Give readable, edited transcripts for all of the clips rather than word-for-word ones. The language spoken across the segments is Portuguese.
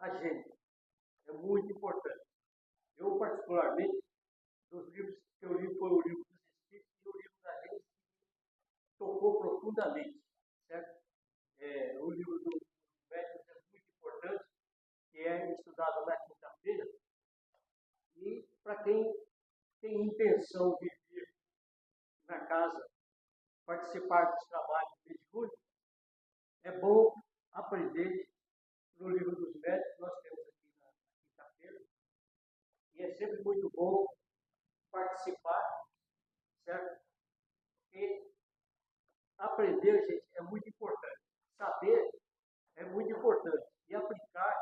a gente. É muito importante. Eu, particularmente, dos livros que eu li foi o livro dos Espíritos e o livro da gente que tocou profundamente, certo? O livro dos médicos é muito importante, que é estudado na quinta-feira, e para quem tem intenção de vir na casa participar dos trabalhos de julho, é bom aprender no livro dos médicos, nós temos aqui na quinta-feira, e é sempre muito bom participar, certo? Porque aprender, gente, é muito importante. Saber é muito importante. E aplicar,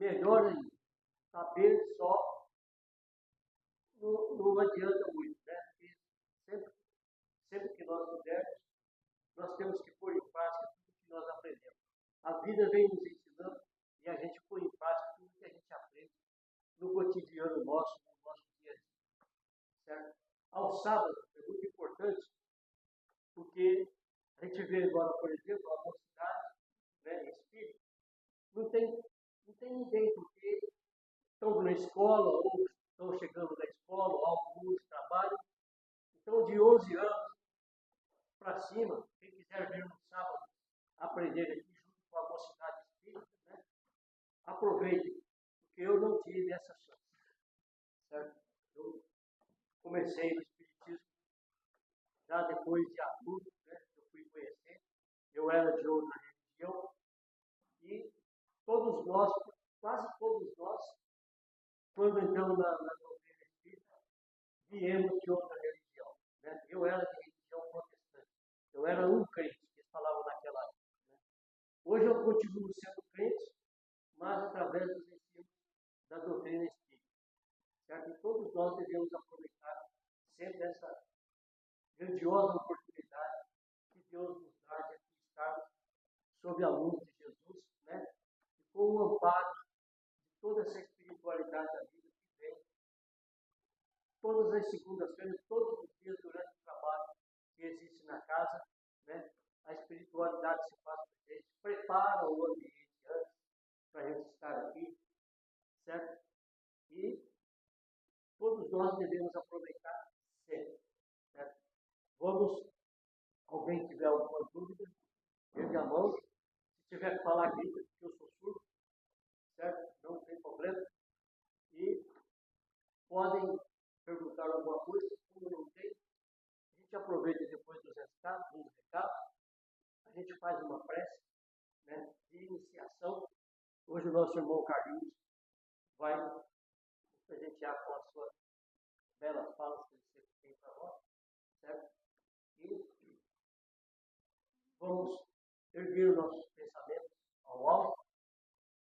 melhor ainda. Saber só não adianta muito, né? Porque sempre que nós pudermos, nós temos que pôr em prática tudo que nós aprendemos. A vida vem nos ensinando e a gente põe em prática tudo que a gente aprende no cotidiano nosso, no nosso dia a dia. Certo? Ao sábado é muito importante, porque a gente vê agora, por exemplo, a mocidade, né, espírita, não tem ninguém, porque estão na escola, ou estão chegando na escola, ou alguns trabalham. Então, de 11 anos para cima, quem quiser vir no sábado aprender aqui junto com a mocidade espírita, né, aproveite, porque eu não tive essa chance. Certo? Eu comecei no espiritismo já depois de adulto, né, eu fui conhecer. Eu era de outra religião e todos nós, quase todos nós, quando entramos na doutrina espírita, viemos de outra religião. Né? Eu era de religião protestante. Eu era um crente, que eles falavam naquela época. Né? Hoje eu continuo sendo crente, mas através dos ensinos da doutrina espírita. Certo? E todos nós devemos aproveitar sempre essa grandiosa oportunidade que Deus nos dá de aqui estarmos sob a luz de Jesus, né? E com o amparo de toda essa espiritualidade da vida que vem todas as segundas-feiras, todos os dias durante o trabalho que existe na casa, né? A espiritualidade se faz presente, prepara o ambiente antes para a gente estar aqui, certo? E todos nós devemos aproveitar sempre, certo? Vamos, alguém tiver alguma dúvida, ergue a mão. Se tiver que falar, grita, porque eu sou surdo, certo? Não tem problema. E podem perguntar alguma coisa, como não tem, a gente aproveita depois dos recados, a gente faz uma prece, né, de iniciação. Hoje o nosso irmão Carlinhos vai presentear com as suas belas falas que ele sempre tem para nós, certo? E vamos erguer os nossos pensamentos ao alto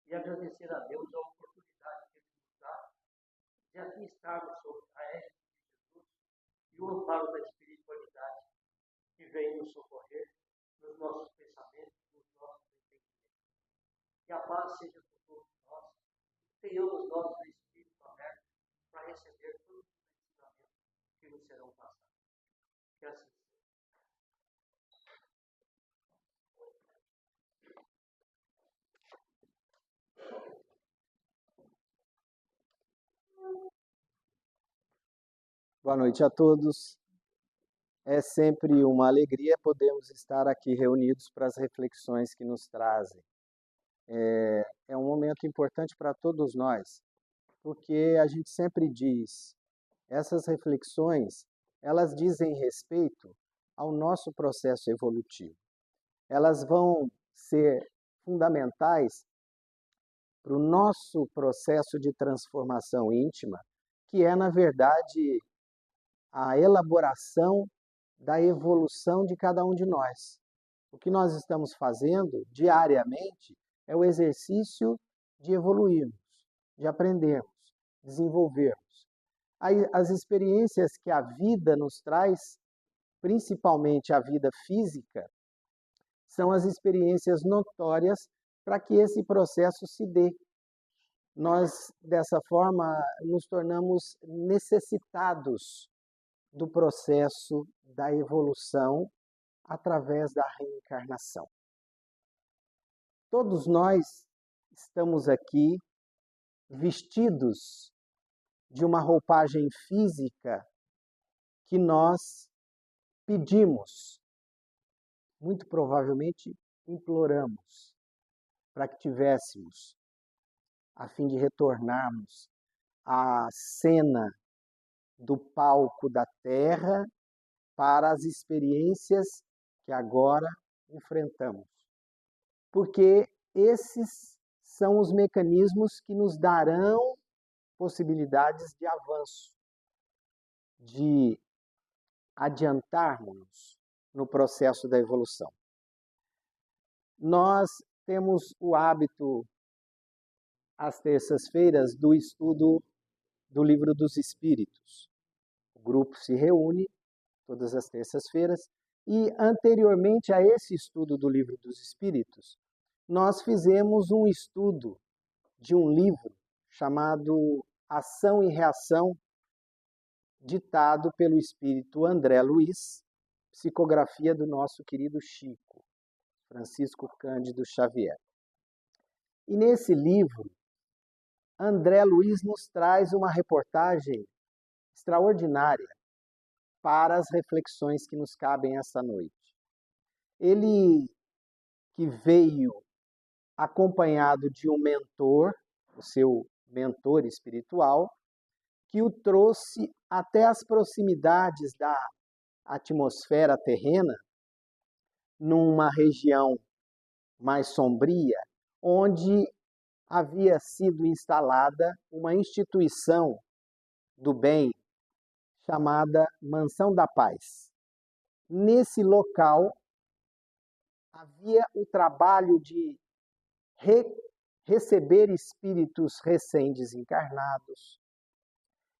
e agradecer a Deus a oportunidade que Ele nos dá de aqui estarmos sob a égide de Jesus e o amparo da espiritualidade que vem nos socorrer nos nossos pensamentos, nos nossos entendimentos. Que a paz seja com todos nós, tenhamos nós o Espírito aberto para receber todos os ensinamentos que nos serão passados. Que assim seja. Boa noite a todos. É sempre uma alegria podermos estar aqui reunidos para as reflexões que nos trazem. É um momento importante para todos nós, porque a gente sempre diz, essas reflexões, elas dizem respeito ao nosso processo evolutivo. Elas vão ser fundamentais para o nosso processo de transformação íntima, que é, na verdade, a elaboração da evolução de cada um de nós. O que nós estamos fazendo diariamente é o exercício de evoluirmos, de aprendermos, desenvolvermos. As experiências que a vida nos traz, principalmente a vida física, são as experiências notórias para que esse processo se dê. Nós, dessa forma, nos tornamos necessitados do processo da evolução através da reencarnação. Todos nós estamos aqui vestidos de uma roupagem física que nós pedimos, muito provavelmente imploramos, para que tivéssemos, a fim de retornarmos à cena do palco da Terra para as experiências que agora enfrentamos. Porque esses são os mecanismos que nos darão possibilidades de avanço, de adiantarmos no processo da evolução. Nós temos o hábito, às terças-feiras, do estudo do Livro dos Espíritos. O grupo se reúne todas as terças-feiras e, anteriormente a esse estudo do Livro dos Espíritos, nós fizemos um estudo de um livro chamado Ação e Reação, ditado pelo espírito André Luiz, psicografia do nosso querido Chico, Francisco Cândido Xavier. E nesse livro, André Luiz nos traz uma reportagem extraordinária para as reflexões que nos cabem essa noite. Ele que veio acompanhado de um mentor, o seu mentor espiritual, que o trouxe até as proximidades da atmosfera terrena, numa região mais sombria, onde havia sido instalada uma instituição do bem chamada Mansão da Paz. Nesse local havia o trabalho de receber espíritos recém-desencarnados,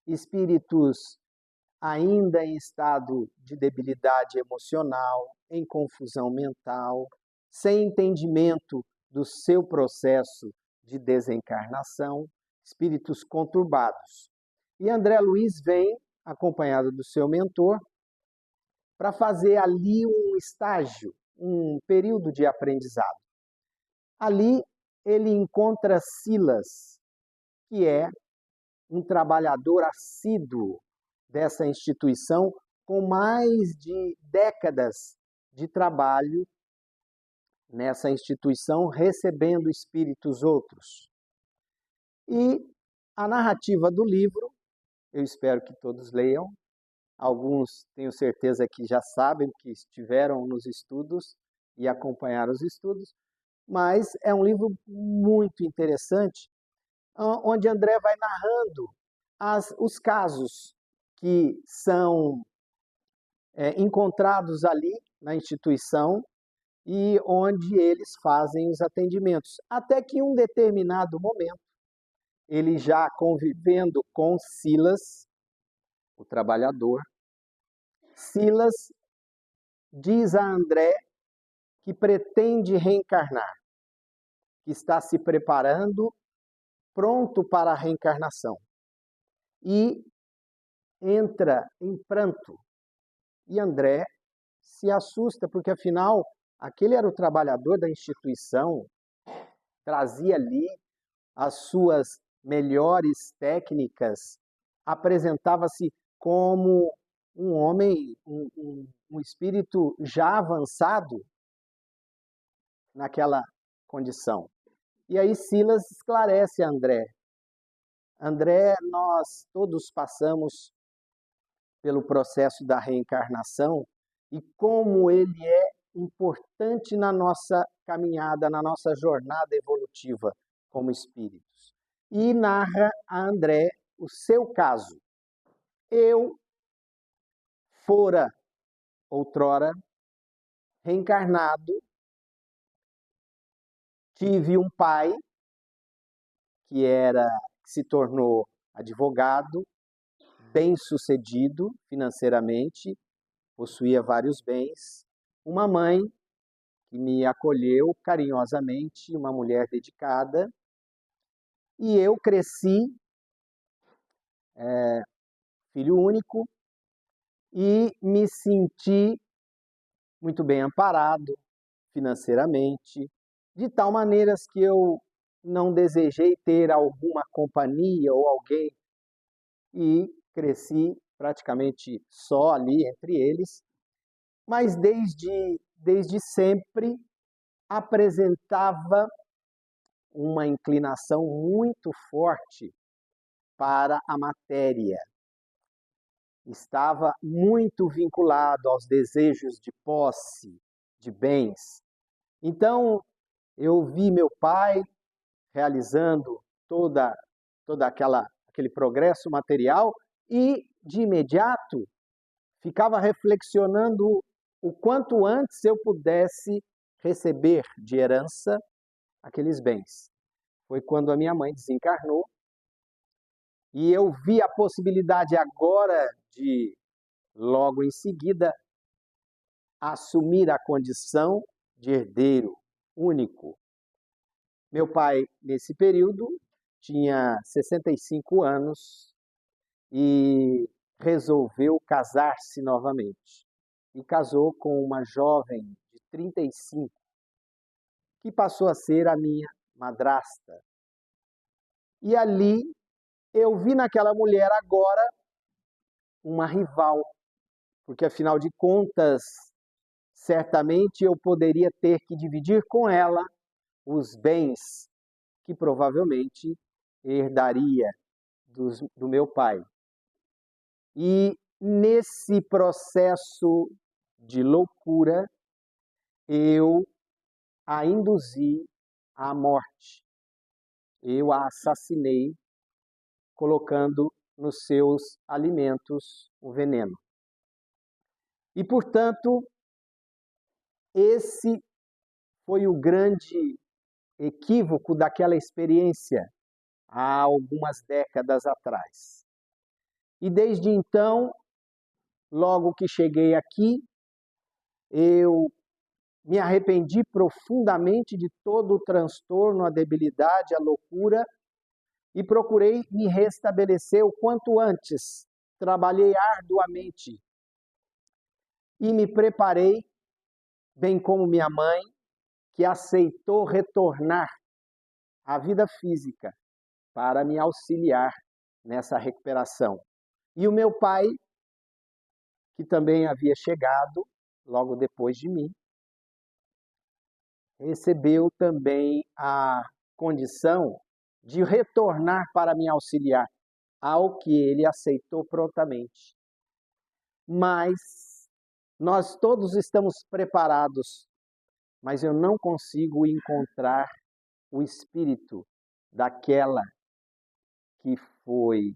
espíritos ainda em estado de debilidade emocional, em confusão mental, sem entendimento do seu processo de desencarnação, espíritos conturbados. E André Luiz vem, acompanhado do seu mentor, para fazer ali um estágio, um período de aprendizado. Ali ele encontra Silas, que é um trabalhador assíduo dessa instituição, com mais de décadas de trabalho nessa instituição, recebendo espíritos outros. E a narrativa do livro, eu espero que todos leiam, alguns tenho certeza que já sabem, que estiveram nos estudos e acompanharam os estudos, mas é um livro muito interessante, onde André vai narrando os casos que são encontrados ali na instituição e onde eles fazem os atendimentos. Até que em um determinado momento, ele já convivendo com Silas, o trabalhador, Silas diz a André que pretende reencarnar, que está se preparando, pronto para a reencarnação. E entra em pranto. E André se assusta, porque afinal, aquele era o trabalhador da instituição, trazia ali as suas melhores técnicas, apresentava-se como um homem, um espírito já avançado naquela condição. E aí Silas esclarece a André. André, nós todos passamos pelo processo da reencarnação e como ele é importante na nossa caminhada, na nossa jornada evolutiva como espíritos. E narra a André o seu caso. Eu fora outrora reencarnado, tive um pai que se tornou advogado, bem-sucedido financeiramente, possuía vários bens, uma mãe que me acolheu carinhosamente, uma mulher dedicada, e eu cresci, filho único, e me senti muito bem amparado financeiramente, de tal maneira que eu não desejei ter alguma companhia ou alguém e cresci praticamente só ali entre eles, mas desde sempre apresentava uma inclinação muito forte para a matéria. Estava muito vinculado aos desejos de posse, de bens. Então, eu vi meu pai realizando toda aquele progresso material e, de imediato, ficava reflexionando o quanto antes eu pudesse receber de herança aqueles bens. Foi quando a minha mãe desencarnou e eu vi a possibilidade agora de, logo em seguida, assumir a condição de herdeiro único. Meu pai, nesse período, tinha 65 anos e resolveu casar-se novamente. E casou com uma jovem de 35, que passou a ser a minha madrasta. E ali eu vi naquela mulher agora uma rival, porque afinal de contas, certamente eu poderia ter que dividir com ela os bens que provavelmente herdaria do meu pai. E nesse processo de loucura, eu a induzi à morte. Eu a assassinei, colocando nos seus alimentos o veneno. E, portanto, esse foi o grande equívoco daquela experiência há algumas décadas atrás. E desde então, logo que cheguei aqui, eu me arrependi profundamente de todo o transtorno, a debilidade, a loucura e procurei me restabelecer o quanto antes. Trabalhei arduamente e me preparei, bem como minha mãe, que aceitou retornar à vida física para me auxiliar nessa recuperação. E o meu pai, que também havia chegado logo depois de mim, recebeu também a condição de retornar para me auxiliar, ao que ele aceitou prontamente. Mas nós todos estamos preparados, mas eu não consigo encontrar o espírito daquela que foi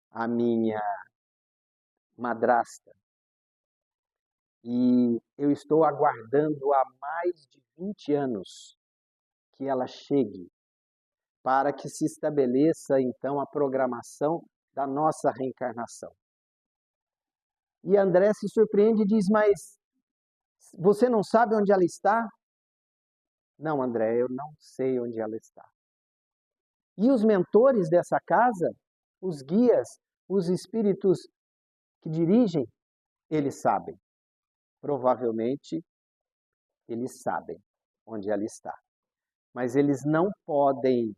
a minha madrasta. E eu estou aguardando há mais de 20 anos que ela chegue, para que se estabeleça então a programação da nossa reencarnação. E André se surpreende e diz, mas você não sabe onde ela está? Não, André, eu não sei onde ela está. E os mentores dessa casa, os guias, os espíritos que dirigem, eles sabem. Provavelmente, eles sabem onde ela está. Mas eles não podem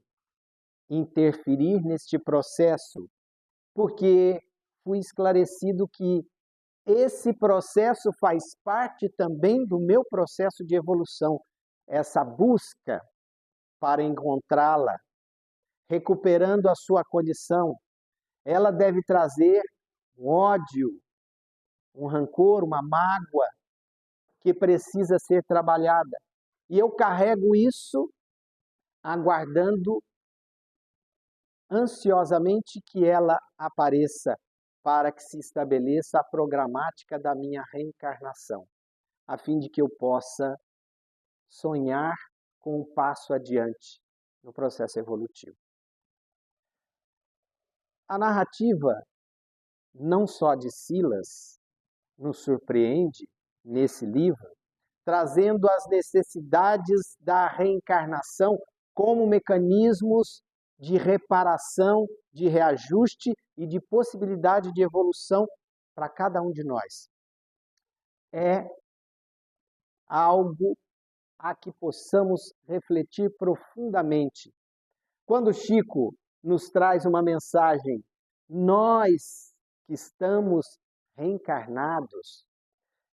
interferir neste processo, porque fui esclarecido que esse processo faz parte também do meu processo de evolução. Essa busca para encontrá-la, recuperando a sua condição, ela deve trazer um ódio, um rancor, uma mágoa que precisa ser trabalhada. E eu carrego isso aguardando ansiosamente que ela apareça para que se estabeleça a programática da minha reencarnação, a fim de que eu possa sonhar com um passo adiante no processo evolutivo. A narrativa, não só de Silas, nos surpreende nesse livro, trazendo as necessidades da reencarnação como mecanismos de reparação, de reajuste e de possibilidade de evolução para cada um de nós. É algo a que possamos refletir profundamente Quando Chico nos traz uma mensagem, nós que estamos reencarnados,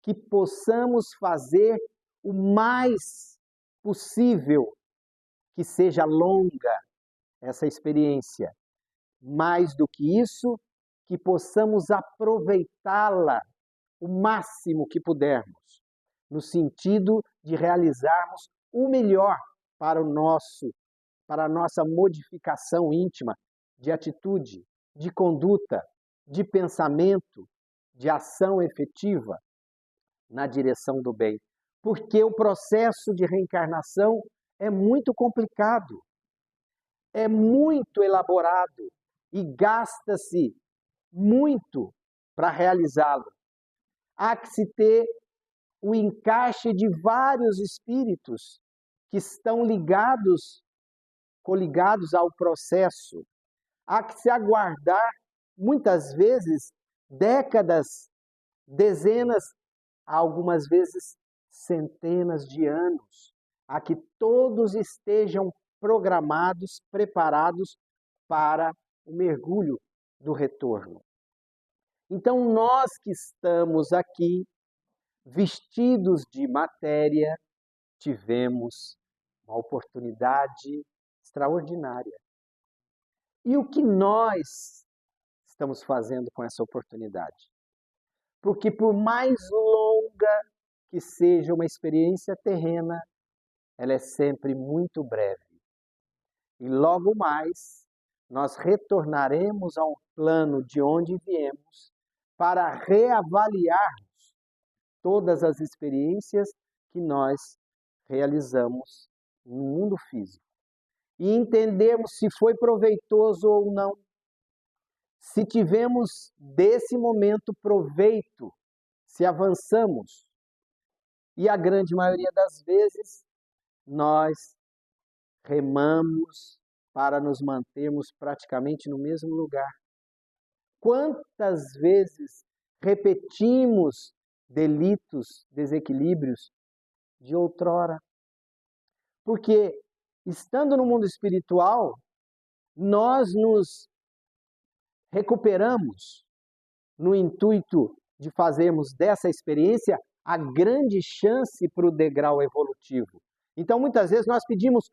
que possamos fazer o mais possível que seja longa essa experiência. Mais do que isso, que possamos aproveitá-la o máximo que pudermos, no sentido de realizarmos o melhor para a nossa modificação íntima de atitude, de conduta, de pensamento, de ação efetiva na direção do bem. Porque o processo de reencarnação é muito complicado, é muito elaborado e gasta-se muito para realizá-lo. Há que se ter o encaixe de vários espíritos que estão coligados ao processo. Há que se aguardar, muitas vezes, décadas, dezenas, algumas vezes centenas de anos, a que todos estejam programados, preparados para o mergulho do retorno. Então, nós que estamos aqui, vestidos de matéria, tivemos uma oportunidade extraordinária. E o que nós estamos fazendo com essa oportunidade? Porque por mais longa que seja uma experiência terrena, ela é sempre muito breve. E logo mais, nós retornaremos ao plano de onde viemos para reavaliarmos todas as experiências que nós realizamos no mundo físico. E entendermos se foi proveitoso ou não. Se tivemos desse momento proveito, se avançamos. E a grande maioria das vezes, nós remamos para nos mantermos praticamente no mesmo lugar. Quantas vezes repetimos delitos, desequilíbrios de outrora? Porque, estando no mundo espiritual, nós nos recuperamos no intuito de fazermos dessa experiência a grande chance para o degrau evolutivo. Então, muitas vezes nós pedimos,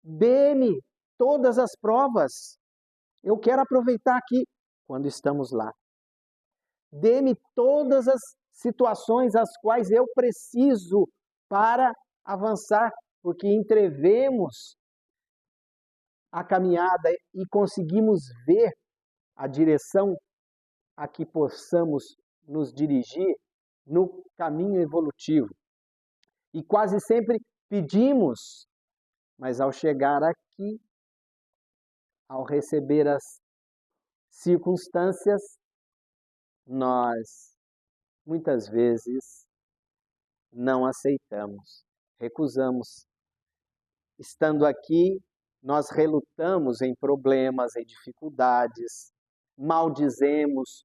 dê-me todas as provas. Eu quero aproveitar aqui, quando estamos lá. Dê-me todas as situações as quais eu preciso para avançar, porque entrevemos a caminhada e conseguimos ver a direção a que possamos nos dirigir no caminho evolutivo. E quase sempre pedimos, mas ao chegar aqui, ao receber as circunstâncias, nós muitas vezes não aceitamos, recusamos. Estando aqui, nós relutamos em problemas, em dificuldades, maldizemos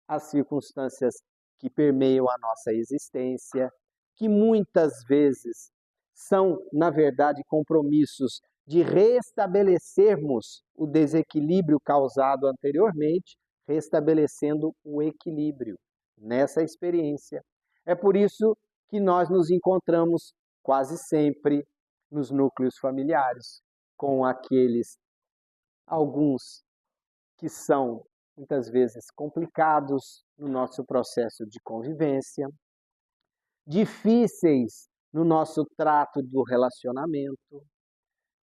as circunstâncias que permeiam a nossa existência, que muitas vezes são, na verdade, compromissos de restabelecermos o desequilíbrio causado anteriormente, restabelecendo o equilíbrio nessa experiência. É por isso que nós nos encontramos quase sempre nos núcleos familiares, com alguns que são muitas vezes complicados no nosso processo de convivência, difíceis no nosso trato do relacionamento,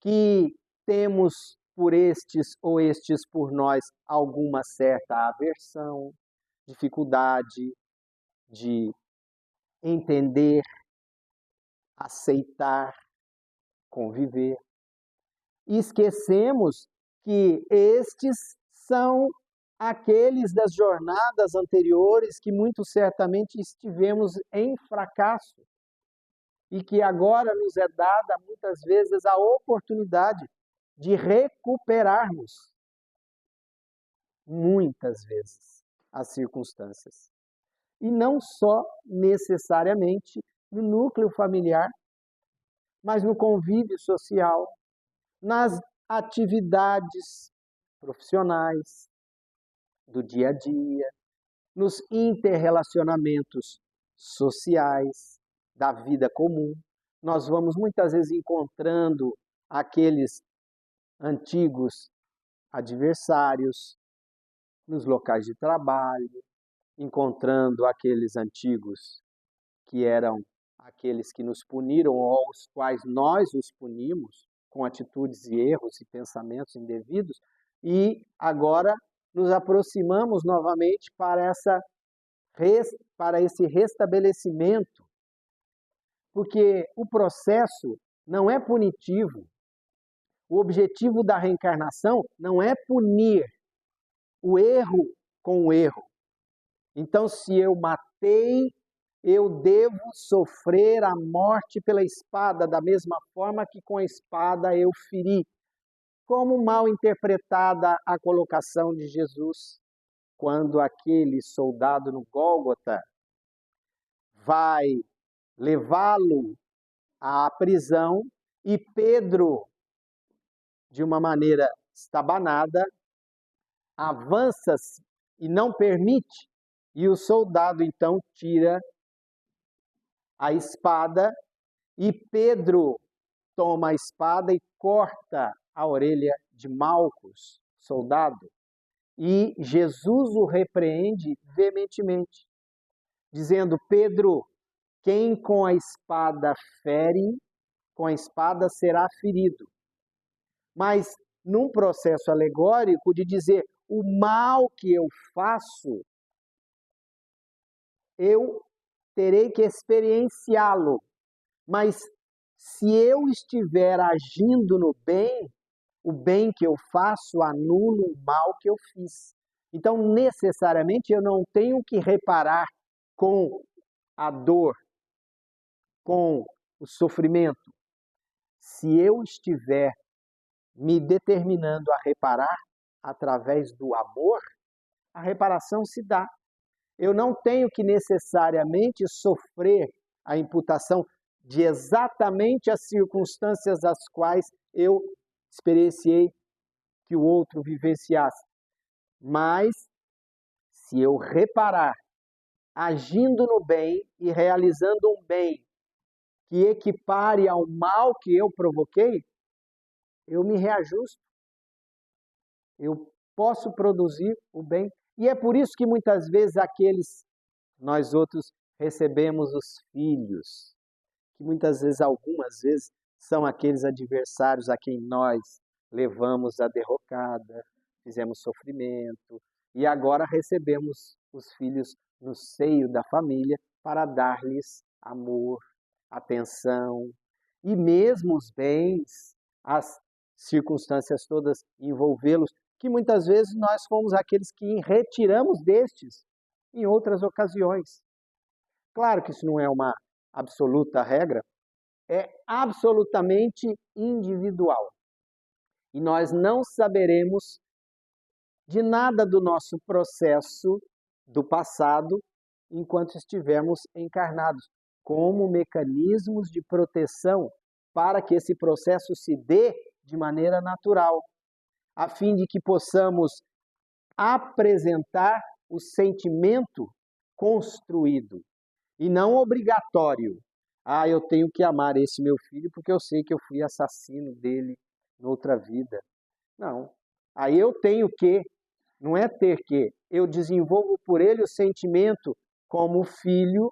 que temos por estes ou estes por nós alguma certa aversão, dificuldade de entender, aceitar, conviver. E esquecemos que estes são aqueles das jornadas anteriores que muito certamente estivemos em fracasso e que agora nos é dada muitas vezes a oportunidade de recuperarmos muitas vezes as circunstâncias. E não só necessariamente no núcleo familiar, mas no convívio social, nas atividades profissionais do dia a dia, nos interrelacionamentos sociais da vida comum. Nós vamos muitas vezes encontrando aqueles antigos adversários nos locais de trabalho, encontrando aqueles antigos que eram aqueles que nos puniram ou aos quais nós os punimos com atitudes e erros e pensamentos indevidos, e agora nos aproximamos novamente para esse restabelecimento, porque o processo não é punitivo. O objetivo da reencarnação não é punir o erro com o erro. Então, se eu matei, eu devo sofrer a morte pela espada, da mesma forma que com a espada eu feri. Como mal interpretada a colocação de Jesus, quando aquele soldado no Gólgota vai levá-lo à prisão e Pedro, de uma maneira estabanada, avança e não permite, e o soldado então tira a espada e Pedro toma a espada e corta a orelha de Malcos, soldado. E Jesus o repreende veementemente, dizendo: Pedro, quem com a espada fere, com a espada será ferido. Mas num processo alegórico de dizer, o mal que eu faço, eu terei que experienciá-lo. Mas se eu estiver agindo no bem, o bem que eu faço anula o mal que eu fiz. Então, necessariamente, eu não tenho que reparar com a dor, com o sofrimento. Se eu estiver me determinando a reparar através do amor, a reparação se dá. Eu não tenho que necessariamente sofrer a imputação de exatamente as circunstâncias às quais eu experienciei que o outro vivenciasse. Mas, se eu reparar, agindo no bem e realizando um bem que equipare ao mal que eu provoquei, eu me reajusto. Eu posso produzir o bem. E é por isso que muitas vezes nós outros, recebemos os filhos, que muitas vezes, algumas vezes, são aqueles adversários a quem nós levamos a derrocada, fizemos sofrimento, e agora recebemos os filhos no seio da família para dar-lhes amor, atenção, e mesmo os bens, as circunstâncias todas envolvê-los, que muitas vezes nós fomos aqueles que retiramos destes em outras ocasiões. Claro que isso não é uma absoluta regra, é absolutamente individual. E nós não saberemos de nada do nosso processo do passado enquanto estivermos encarnados, como mecanismos de proteção para que esse processo se dê de maneira natural, a fim de que possamos apresentar o sentimento construído e não obrigatório. Eu tenho que amar esse meu filho porque eu sei que eu fui assassino dele noutra vida. Não. Aí eu tenho que, não é ter que, eu desenvolvo por ele o sentimento como filho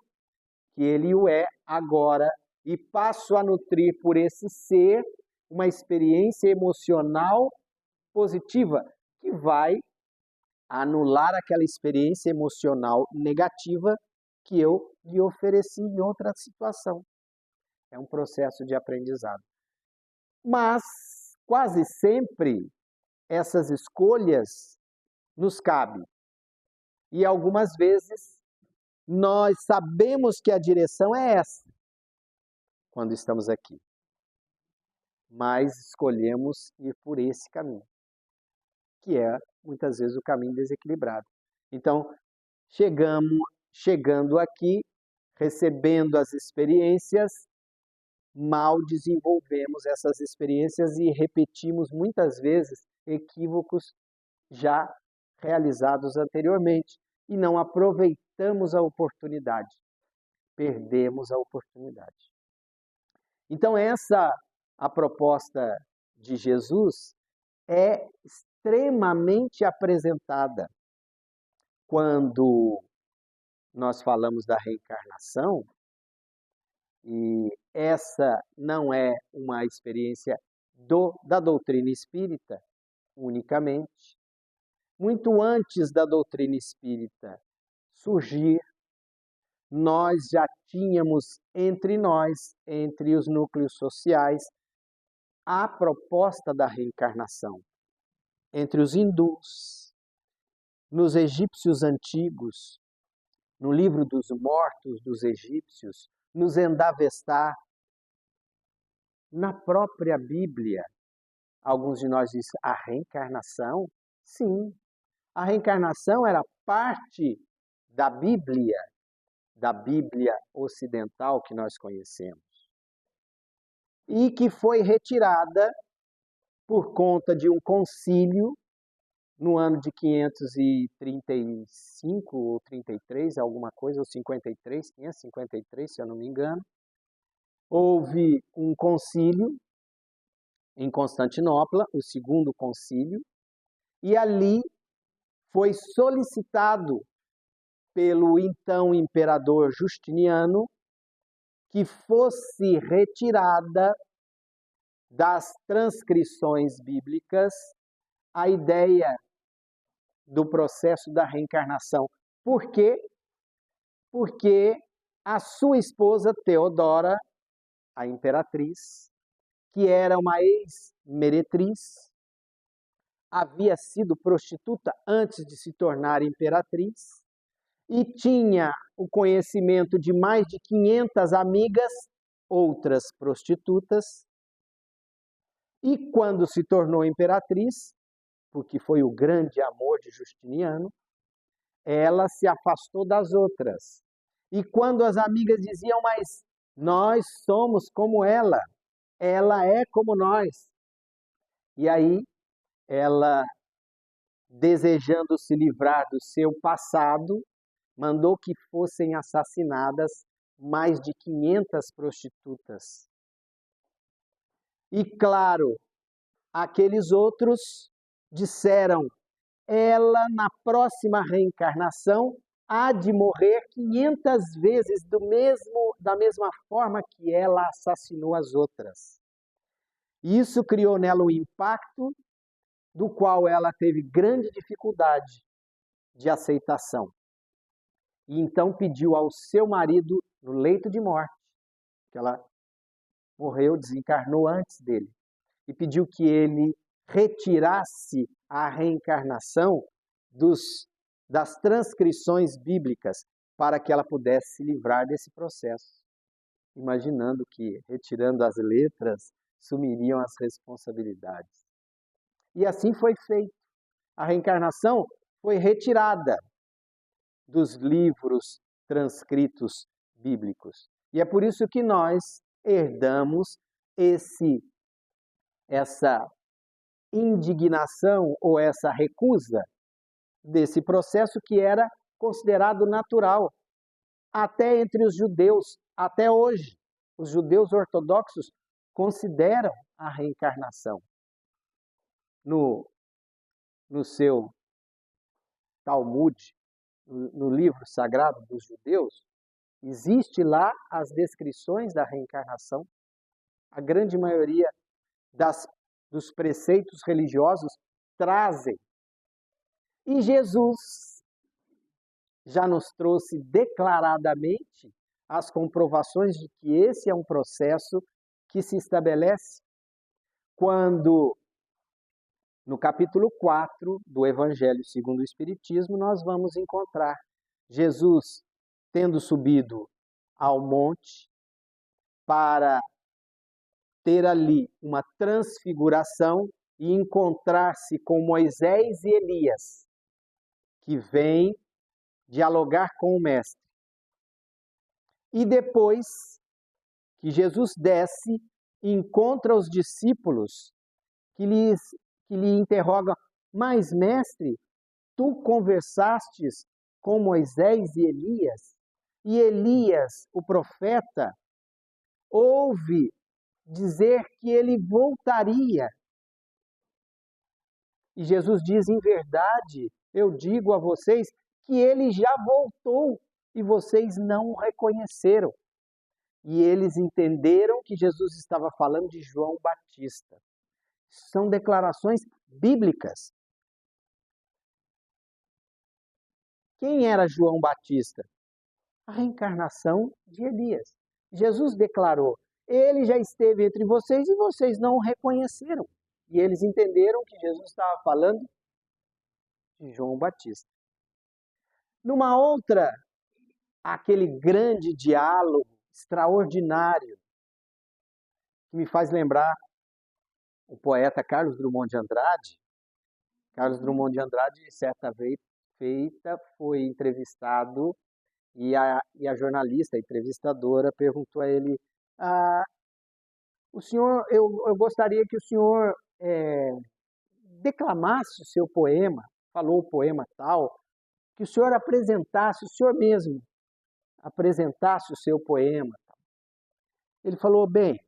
que ele o é agora e passo a nutrir por esse ser uma experiência emocional positiva que vai anular aquela experiência emocional negativa que eu lhe ofereci em outra situação. É um processo de aprendizado. Mas, quase sempre, essas escolhas nos cabem. E algumas vezes, nós sabemos que a direção é essa, quando estamos aqui. Mas escolhemos ir por esse caminho, que é, muitas vezes, o caminho desequilibrado. Então, chegando aqui, recebendo as experiências, mal desenvolvemos essas experiências e repetimos muitas vezes equívocos já realizados anteriormente e não aproveitamos a oportunidade, perdemos a oportunidade. Então a proposta de Jesus é extremamente apresentada quando nós falamos da reencarnação, e essa não é uma experiência da doutrina espírita unicamente. Muito antes da doutrina espírita surgir, nós já tínhamos entre nós, entre os núcleos sociais, a proposta da reencarnação. Entre os hindus, nos egípcios antigos, no livro dos mortos dos egípcios, no Zendavesta, na própria Bíblia. Alguns de nós dizem, a reencarnação? Sim, a reencarnação era parte da Bíblia ocidental que nós conhecemos, e que foi retirada por conta de um concílio no ano de 535 ou 33, alguma coisa, ou 53, 553, se eu não me engano. Houve um concílio em Constantinopla, o segundo concílio, e ali foi solicitado pelo então imperador Justiniano que fosse retirada das transcrições bíblicas a ideia do processo da reencarnação. Por quê? Porque a sua esposa Teodora, a imperatriz, que era uma ex-meretriz, havia sido prostituta antes de se tornar imperatriz e tinha o conhecimento de mais de 500 amigas, outras prostitutas, e quando se tornou imperatriz, porque foi o grande amor de Justiniano, ela se afastou das outras. E quando as amigas diziam, mas nós somos como ela é como nós. E aí, ela, desejando se livrar do seu passado, mandou que fossem assassinadas mais de 500 prostitutas. E claro, aqueles outros disseram, ela na próxima reencarnação há de morrer 500 vezes da mesma forma que ela assassinou as outras. Isso criou nela um impacto do qual ela teve grande dificuldade de aceitação. E então pediu ao seu marido, no leito de morte, que ela morreu, desencarnou antes dele, e pediu que ele retirasse a reencarnação das transcrições bíblicas para que ela pudesse se livrar desse processo, imaginando que, retirando as letras, sumiriam as responsabilidades. E assim foi feito. A reencarnação foi retirada dos livros transcritos bíblicos. E é por isso que nós herdamos essa indignação ou essa recusa desse processo que era considerado natural, até entre os judeus, até hoje. Os judeus ortodoxos consideram a reencarnação. No seu Talmud, no livro sagrado dos judeus, existe lá as descrições da reencarnação. A grande maioria dos preceitos religiosos trazem. E Jesus já nos trouxe declaradamente as comprovações de que esse é um processo que se estabelece quando, no capítulo 4 do Evangelho segundo o Espiritismo, nós vamos encontrar Jesus tendo subido ao monte para ter ali uma transfiguração e encontrar-se com Moisés e Elias, que vêm dialogar com o Mestre. E depois que Jesus desce e encontra os discípulos que lhe interrogam: mas, mestre, tu conversastes com Moisés e Elias? E Elias, o profeta, ouve dizer que ele voltaria. E Jesus diz: em verdade, eu digo a vocês que ele já voltou e vocês não o reconheceram. E eles entenderam que Jesus estava falando de João Batista. São declarações bíblicas. Quem era João Batista? A reencarnação de Elias. Jesus declarou: ele já esteve entre vocês e vocês não o reconheceram. E eles entenderam que Jesus estava falando de João Batista. Numa outra, aquele grande diálogo extraordinário que me faz lembrar o poeta Carlos Drummond de Andrade. Carlos Drummond de Andrade, certa vez foi entrevistado e a jornalista, a entrevistadora, perguntou a ele: o senhor, eu gostaria que o senhor declamasse o seu poema, falou o poema tal, que o senhor apresentasse, o senhor mesmo apresentasse o seu poema. Ele falou: bem,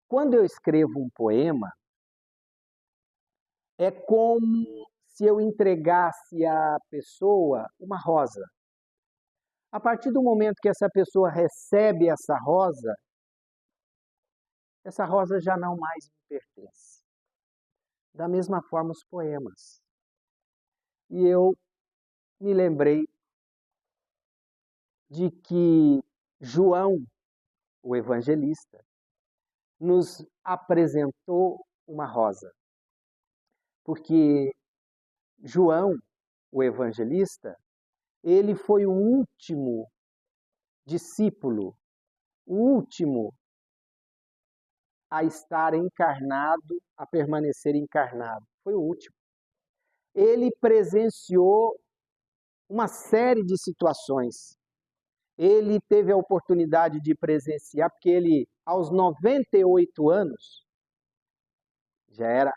quando eu escrevo um poema, é como se eu entregasse à pessoa uma rosa. A partir do momento que essa pessoa recebe essa rosa já não mais me pertence. Da mesma forma os poemas. E eu me lembrei de que João, o evangelista, nos apresentou uma rosa. Porque João, o evangelista, ele foi o último discípulo, o último a estar encarnado, a permanecer encarnado. Foi o último. Ele presenciou uma série de situações. Ele teve a oportunidade de presenciar, porque ele, aos 98 anos, já era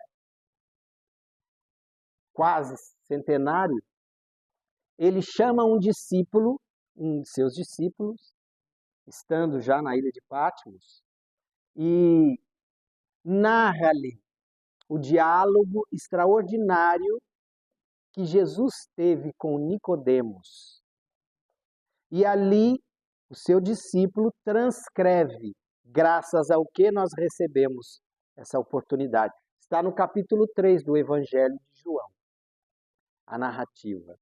quase centenário, ele chama um discípulo, um de seus discípulos, estando já na ilha de Patmos, e narra-lhe o diálogo extraordinário que Jesus teve com Nicodemos. E ali o seu discípulo transcreve, graças ao que nós recebemos essa oportunidade. Está no capítulo 3 do Evangelho de João, a narrativa.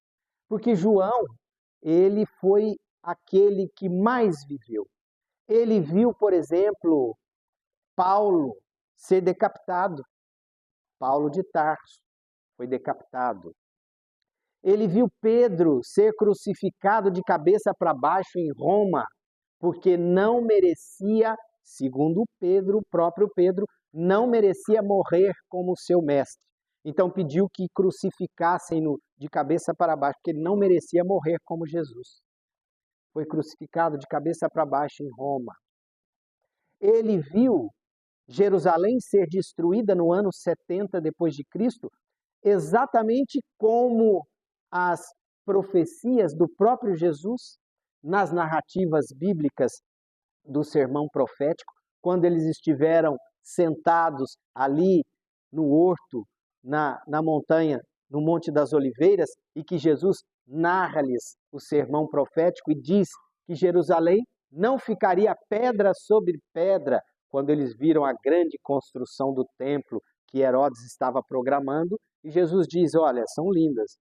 Porque João, ele foi aquele que mais viveu. Ele viu, por exemplo, Paulo ser decapitado. Paulo de Tarso foi decapitado. Ele viu Pedro ser crucificado de cabeça para baixo em Roma, porque não merecia, segundo Pedro, o próprio Pedro, não merecia morrer como seu mestre. Então pediu que crucificassem-no de cabeça para baixo, porque ele não merecia morrer como Jesus. Foi crucificado de cabeça para baixo em Roma. Ele viu Jerusalém ser destruída no ano 70 depois de Cristo, exatamente como as profecias do próprio Jesus nas narrativas bíblicas do sermão profético, quando eles estiveram sentados ali no horto, na montanha, no Monte das Oliveiras, e que Jesus narra-lhes o sermão profético e diz que Jerusalém não ficaria pedra sobre pedra quando eles viram a grande construção do templo que Herodes estava programando, e Jesus diz: olha, são lindas,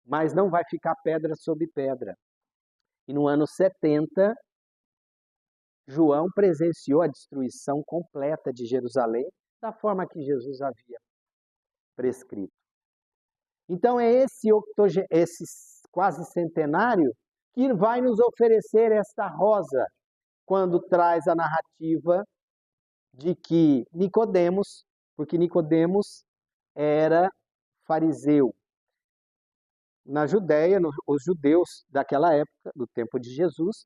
mas não vai ficar pedra sobre pedra. E no ano 70, João presenciou a destruição completa de Jerusalém da forma que Jesus havia prescrito. Então é esse quase centenário que vai nos oferecer esta rosa, quando traz a narrativa de que Nicodemos, porque Nicodemos era fariseu. Na Judéia, os judeus daquela época, do tempo de Jesus,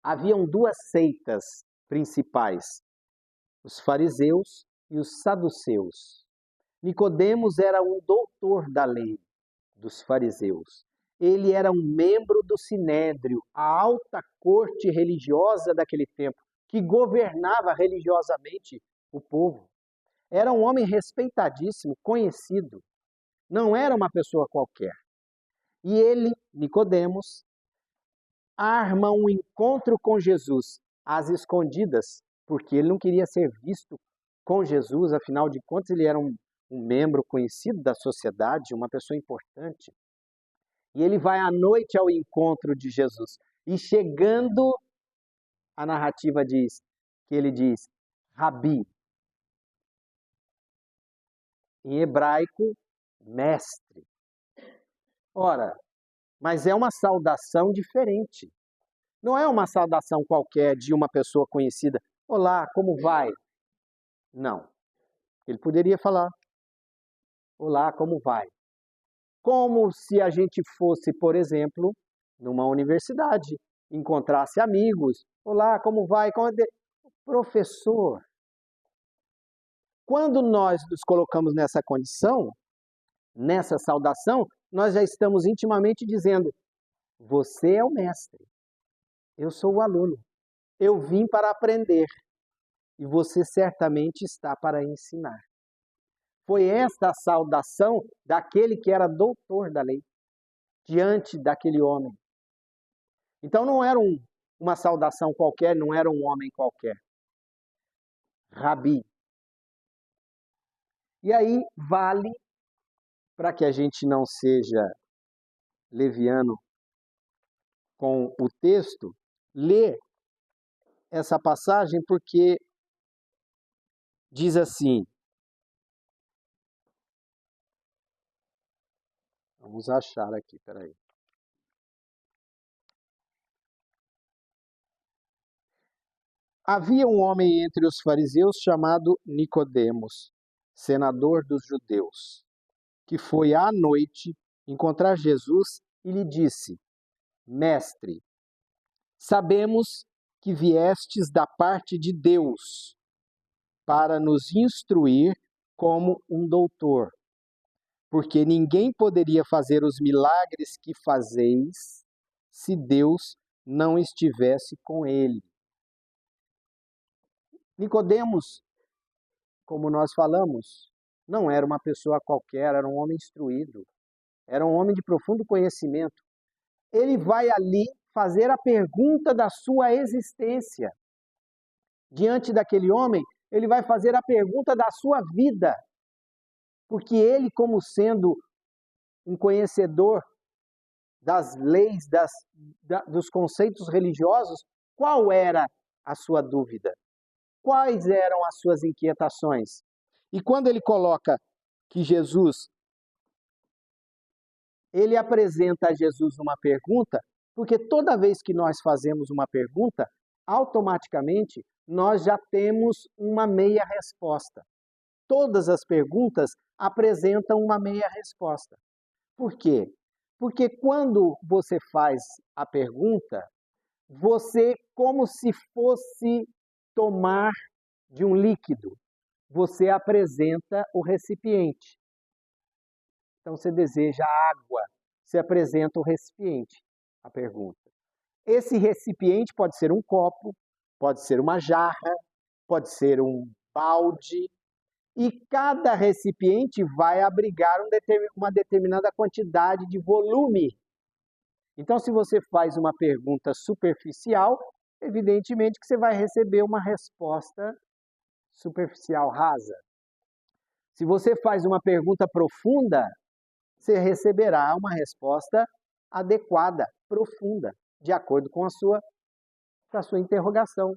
Haviam duas seitas principais, os fariseus e os saduceus. Nicodemos era um doutor da lei dos fariseus. Ele era um membro do Sinédrio, a alta corte religiosa daquele tempo, que governava religiosamente o povo. Era um homem respeitadíssimo, conhecido. Não era uma pessoa qualquer. E ele, Nicodemos, arma um encontro com Jesus às escondidas, porque ele não queria ser visto com Jesus, afinal de contas ele era um membro conhecido da sociedade, uma pessoa importante. E ele vai à noite ao encontro de Jesus. E chegando, a narrativa diz que ele diz, Rabi. Em hebraico, mestre. Ora, mas é uma saudação diferente. Não é uma saudação qualquer de uma pessoa conhecida. Olá, como vai? Não. Ele poderia falar, olá, como vai? Como se a gente fosse, por exemplo, numa universidade, encontrasse amigos. Olá, como vai? Professor. Quando nós nos colocamos nessa condição, nessa saudação, nós já estamos intimamente dizendo, você é o mestre, eu sou o aluno, eu vim para aprender e você certamente está para ensinar. Foi esta a saudação daquele que era doutor da lei, diante daquele homem. Então não era uma saudação qualquer, não era um homem qualquer. Rabi. E aí vale, para que a gente não seja leviano com o texto, ler essa passagem porque diz assim, vamos achar aqui, peraí. Havia um homem entre os fariseus chamado Nicodemos, senador dos judeus, que foi à noite encontrar Jesus e lhe disse, Mestre, sabemos que viestes da parte de Deus para nos instruir como um doutor, porque ninguém poderia fazer os milagres que fazeis se Deus não estivesse com ele. Nicodemos, como nós falamos, não era uma pessoa qualquer, era um homem instruído, era um homem de profundo conhecimento. Ele vai ali fazer a pergunta da sua existência. Diante daquele homem, ele vai fazer a pergunta da sua vida. Porque ele, como sendo um conhecedor das leis, dos conceitos religiosos, qual era a sua dúvida? Quais eram as suas inquietações? E quando ele coloca que Jesus, ele apresenta a Jesus uma pergunta, porque toda vez que nós fazemos uma pergunta, automaticamente nós já temos uma meia resposta. Todas as perguntas apresentam uma meia resposta. Por quê? Porque quando você faz a pergunta, você, como se fosse tomar de um líquido, você apresenta o recipiente. Então, você deseja água, você apresenta o recipiente, a pergunta. Esse recipiente pode ser um copo, pode ser uma jarra, pode ser um balde, e cada recipiente vai abrigar uma determinada quantidade de volume. Então, se você faz uma pergunta superficial, evidentemente que você vai receber uma resposta superficial, rasa. Se você faz uma pergunta profunda, você receberá uma resposta adequada, profunda, de acordo com a sua interrogação.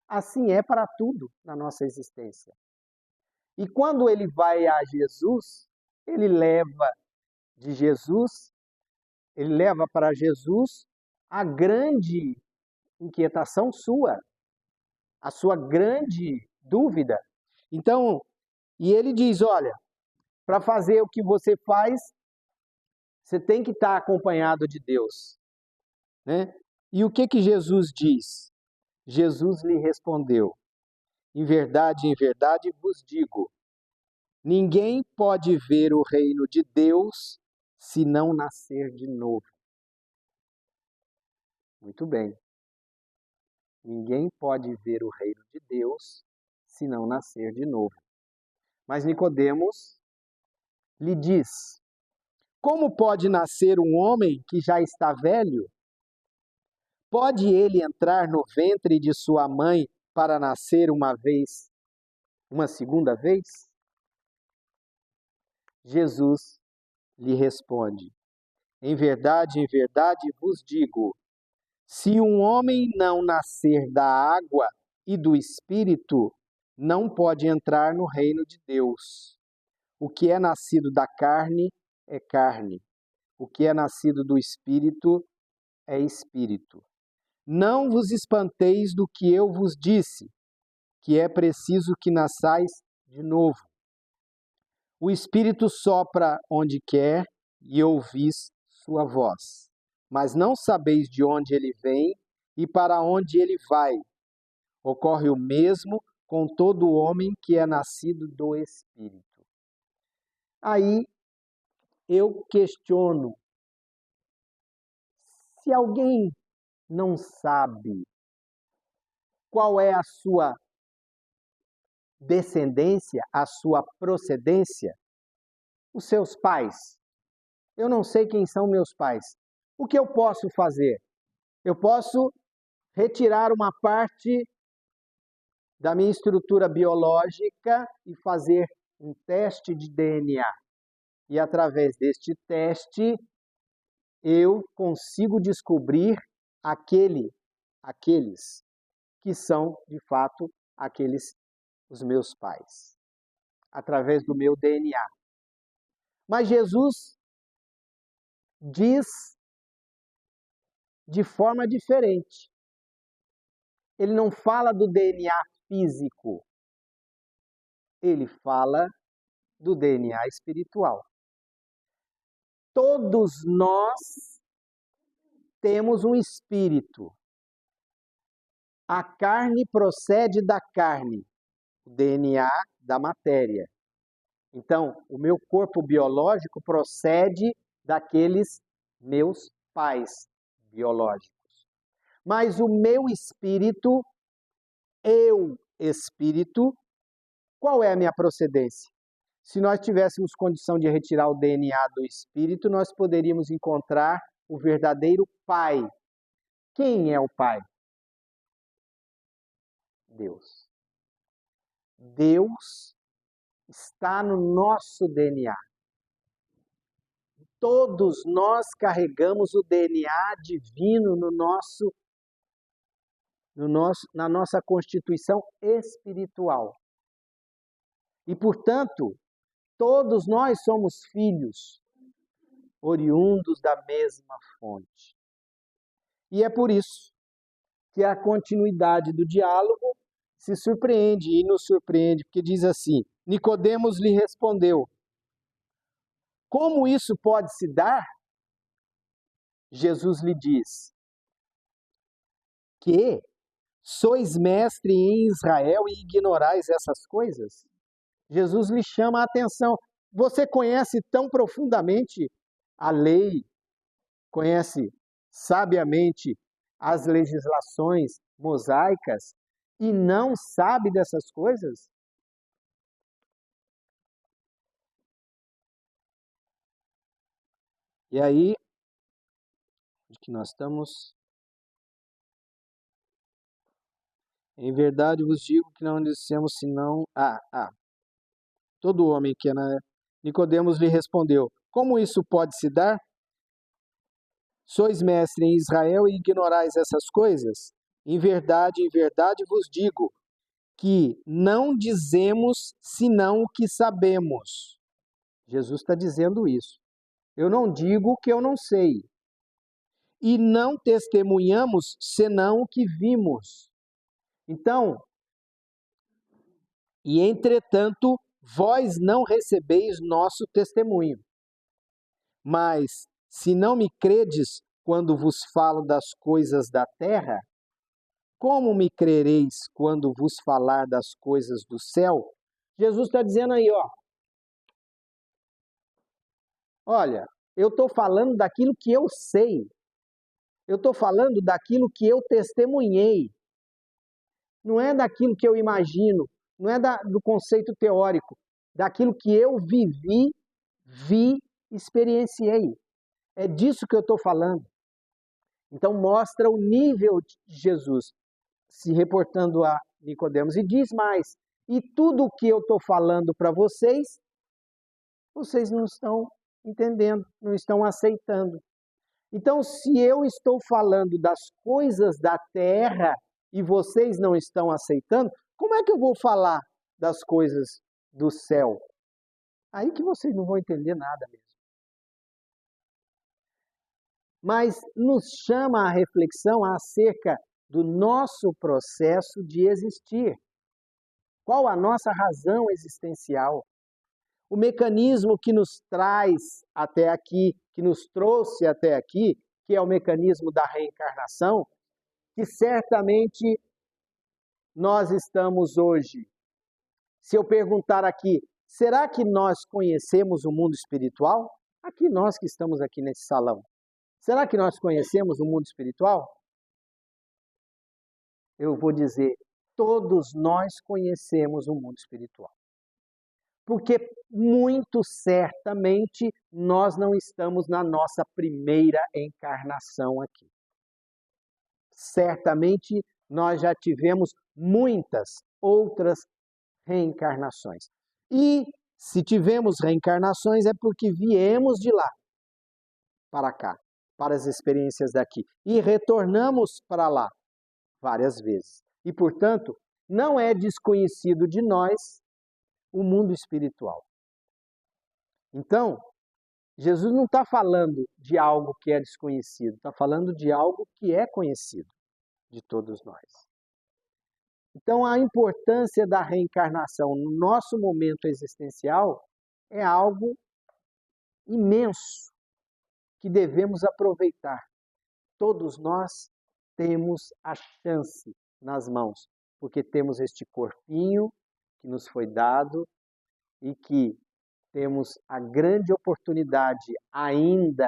Assim é para tudo na nossa existência. E quando ele vai a Jesus, ele leva para Jesus a grande inquietação sua, a sua grande dúvida. Então, e ele diz, olha, para fazer o que você faz, você tem que estar acompanhado de Deus, né? E o que Jesus diz? Jesus lhe respondeu: em verdade vos digo, ninguém pode ver o reino de Deus se não nascer de novo. Muito bem. Ninguém pode ver o reino de Deus se não nascer de novo. Mas Nicodemos lhe diz: como pode nascer um homem que já está velho? Pode ele entrar no ventre de sua mãe para nascer uma segunda vez? Jesus lhe responde: em verdade vos digo, se um homem não nascer da água e do Espírito, não pode entrar no reino de Deus. O que é nascido da carne é carne, o que é nascido do Espírito é Espírito. Não vos espanteis do que eu vos disse, que é preciso que nasçais de novo. O Espírito sopra onde quer e ouvis sua voz, mas não sabeis de onde ele vem e para onde ele vai. Ocorre o mesmo com todo homem que é nascido do Espírito. Aí eu questiono, se alguém não sabe qual é a sua descendência, a sua procedência, os seus pais. Eu não sei quem são meus pais. O que eu posso fazer? Eu posso retirar uma parte da minha estrutura biológica e fazer um teste de DNA. E através deste teste, eu consigo descobrir aqueles que são, de fato, os meus pais, através do meu DNA. Mas Jesus diz de forma diferente. Ele não fala do DNA físico, ele fala do DNA espiritual. Todos nós temos um espírito. A carne procede da carne, o DNA da matéria. Então, o meu corpo biológico procede daqueles meus pais biológicos. Mas o meu espírito, qual é a minha procedência? Se nós tivéssemos condição de retirar o DNA do espírito, nós poderíamos encontrar o verdadeiro pai. Quem é o pai? Deus. Deus está no nosso DNA. Todos nós carregamos o DNA divino na nossa constituição espiritual. E, portanto, todos nós somos filhos, oriundos da mesma fonte. E é por isso que a continuidade do diálogo se surpreende e nos surpreende, porque diz assim: Nicodemos lhe respondeu: como isso pode se dar? Jesus lhe diz: que sois mestre em Israel e ignorais essas coisas? Jesus lhe chama a atenção. Você conhece tão profundamente a lei, conhece sabiamente as legislações mosaicas e não sabe dessas coisas? E aí, onde que nós estamos? Em verdade vos digo que não dissemos senão... Todo homem que é Nicodemos lhe respondeu: como isso pode se dar? Sois mestre em Israel e ignorais essas coisas? Em verdade vos digo que não dizemos senão o que sabemos. Jesus está dizendo isso. Eu não digo o que eu não sei. E não testemunhamos senão o que vimos. Então, e entretanto, vós não recebeis nosso testemunho. Mas, se não me credes quando vos falo das coisas da terra, como me crereis quando vos falar das coisas do céu? Jesus está dizendo aí, olha, eu estou falando daquilo que eu sei, eu estou falando daquilo que eu testemunhei, não é daquilo que eu imagino, não é do conceito teórico, daquilo que eu vivi, experienciei. É disso que eu estou falando. Então mostra o nível de Jesus, se reportando a Nicodemos, e diz mais, e tudo o que eu estou falando para vocês, vocês não estão entendendo, não estão aceitando. Então, se eu estou falando das coisas da terra e vocês não estão aceitando, como é que eu vou falar das coisas do céu? Aí que vocês não vão entender nada mesmo. Mas nos chama a reflexão acerca do nosso processo de existir. Qual a nossa razão existencial? O mecanismo que nos traz até aqui, que nos trouxe até aqui, que é o mecanismo da reencarnação, que certamente nós estamos hoje. Se eu perguntar aqui, será que nós conhecemos o mundo espiritual? Aqui nós que estamos aqui nesse salão. Será que nós conhecemos o mundo espiritual? Eu vou dizer, todos nós conhecemos o mundo espiritual. Porque muito certamente nós não estamos na nossa primeira encarnação aqui. Certamente nós já tivemos muitas outras reencarnações. E se tivemos reencarnações é porque viemos de lá para cá, para as experiências daqui. E retornamos para lá várias vezes. E, portanto, não é desconhecido de nós o mundo espiritual. Então, Jesus não está falando de algo que é desconhecido, está falando de algo que é conhecido de todos nós. Então, a importância da reencarnação no nosso momento existencial é algo imenso que devemos aproveitar. Todos nós temos a chance nas mãos, porque temos este corpinho que nos foi dado e que temos a grande oportunidade ainda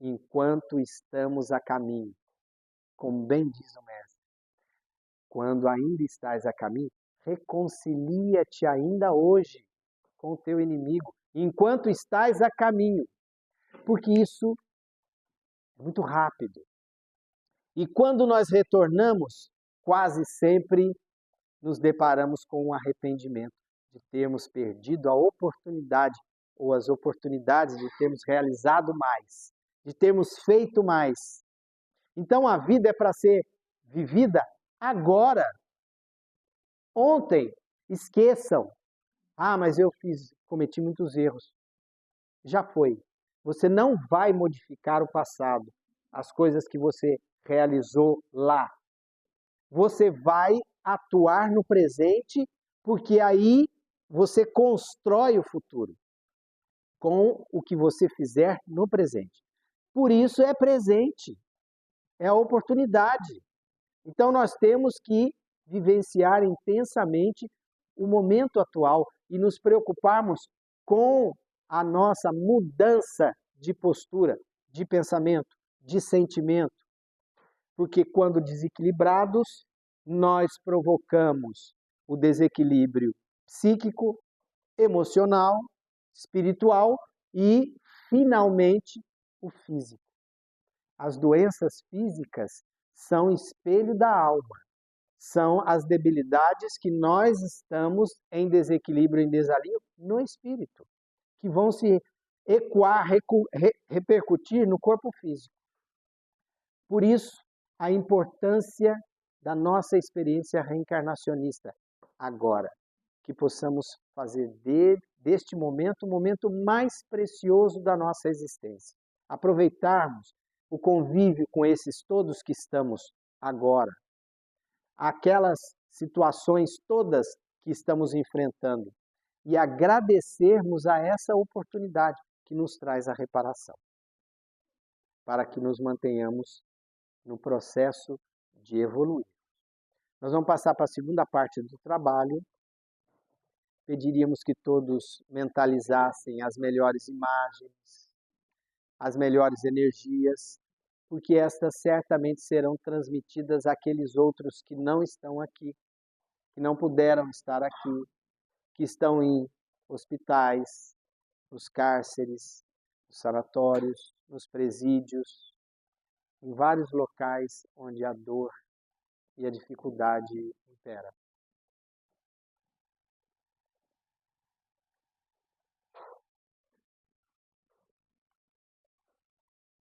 enquanto estamos a caminho. Como bem diz o mestre, quando ainda estás a caminho, reconcilia-te ainda hoje com o teu inimigo, enquanto estás a caminho, porque isso é muito rápido. E quando nós retornamos, quase sempre nos deparamos com um arrependimento de termos perdido a oportunidade ou as oportunidades de termos realizado mais, de termos feito mais. Então a vida é para ser vivida agora. Ontem, esqueçam. Mas eu cometi muitos erros. Já foi. Você não vai modificar o passado, as coisas que você realizou lá. Você vai atuar no presente, porque aí você constrói o futuro com o que você fizer no presente. Por isso é presente, é a oportunidade. Então nós temos que vivenciar intensamente o momento atual e nos preocuparmos com a nossa mudança de postura, de pensamento, de sentimento. Porque quando desequilibrados, nós provocamos o desequilíbrio psíquico, emocional, espiritual e, finalmente, o físico. As doenças físicas são espelho da alma. São as debilidades que nós estamos em desequilíbrio, em desalinho no espírito, que vão se ecoar, repercutir no corpo físico. Por isso, a importância da nossa experiência reencarnacionista agora, que possamos fazer deste momento o momento mais precioso da nossa existência. Aproveitarmos o convívio com esses todos que estamos agora, aquelas situações todas que estamos enfrentando e agradecermos a essa oportunidade que nos traz a reparação, para que nos mantenhamos no processo de evoluir. Nós vamos passar para a segunda parte do trabalho. Pediríamos que todos mentalizassem as melhores imagens, as melhores energias, porque estas certamente serão transmitidas àqueles outros que não estão aqui, que não puderam estar aqui, que estão em hospitais, nos cárceres, nos sanatórios, nos presídios, em vários locais onde a dor e a dificuldade impera.